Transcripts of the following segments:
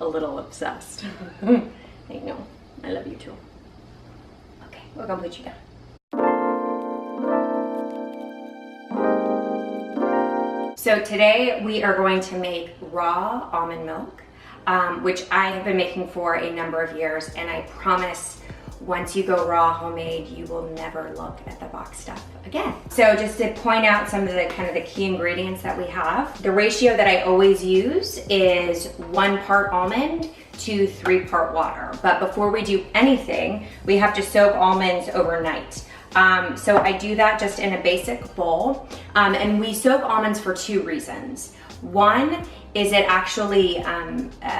a little obsessed. I know, I love you too. Okay, we're gonna put you down. So today we are going to make raw almond milk, which I have been making for a number of years, and I promise once you go raw homemade, you will never look at the box stuff again. So just to point out some of the kind of the key ingredients that we have, the ratio that I always use is 1 part almond to 3 part water. But before we do anything, we have to soak almonds overnight. So I do that just in a basic bowl, and we soak almonds for 2 reasons. One is it actually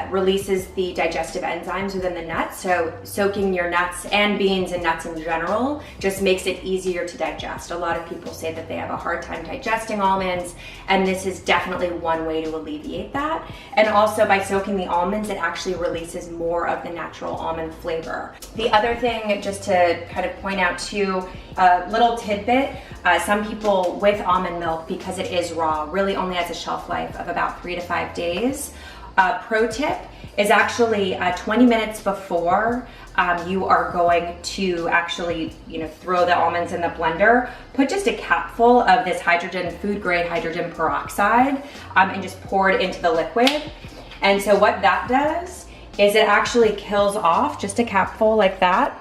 releases the digestive enzymes within the nuts. So soaking your nuts and beans and nuts in general just makes it easier to digest. A lot of people say that they have a hard time digesting almonds, and this is definitely one way to alleviate that. And also by soaking the almonds, it actually releases more of the natural almond flavor. The other thing, just to kind of point out too, a little tidbit, some people with almond milk, because it is raw, really only has a shelf life of about 3 to 5 days. Pro tip is actually 20 minutes before you are going to actually, throw the almonds in the blender, put just a capful of this food grade hydrogen peroxide, and just pour it into the liquid. And so what that does is it actually kills off, just a capful like that,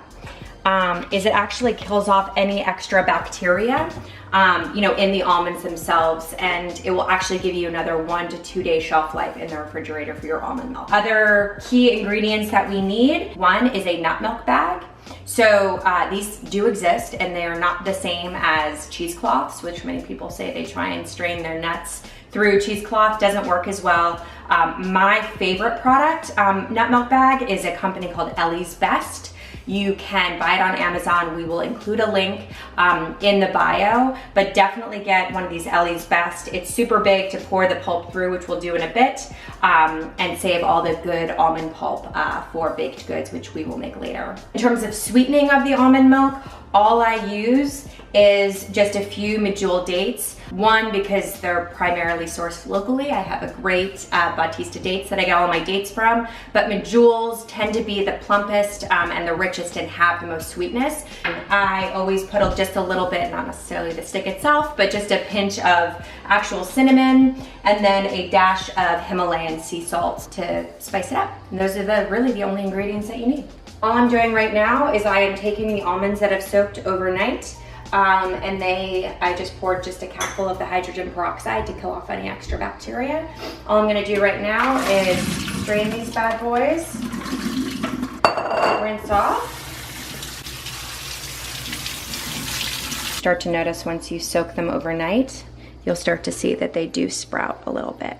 is it actually kills off any extra bacteria, in the almonds themselves, and it will actually give you another 1 to 2 day shelf life in the refrigerator for your almond milk. Other key ingredients that we need, one is a nut milk bag. So these do exist, and they are not the same as cheesecloths, which many people say they try and strain their nuts through cheesecloth. Doesn't work as well. My favorite product, nut milk bag, is a company called Ellie's Best. You can buy it on Amazon. We will include a link in the bio, but definitely get one of these Ellie's Best. It's super big to pour the pulp through, which we'll do in a bit, and save all the good almond pulp for baked goods, which we will make later. In terms of sweetening of the almond milk, all I use is just a few medjool dates. One, because they're primarily sourced locally. I have a great Bautista dates that I get all my dates from, but medjools tend to be the plumpest and the richest and have the most sweetness. I always put just a little bit, not necessarily the stick itself, but just a pinch of actual cinnamon, and then a dash of Himalayan sea salt to spice it up. And those are really the only ingredients that you need. All I'm doing right now is I am taking the almonds that have soaked overnight, and I just poured just a capful of the hydrogen peroxide to kill off any extra bacteria. All I'm gonna do right now is strain these bad boys, rinse off. Start to notice once you soak them overnight, you'll start to see that they do sprout a little bit.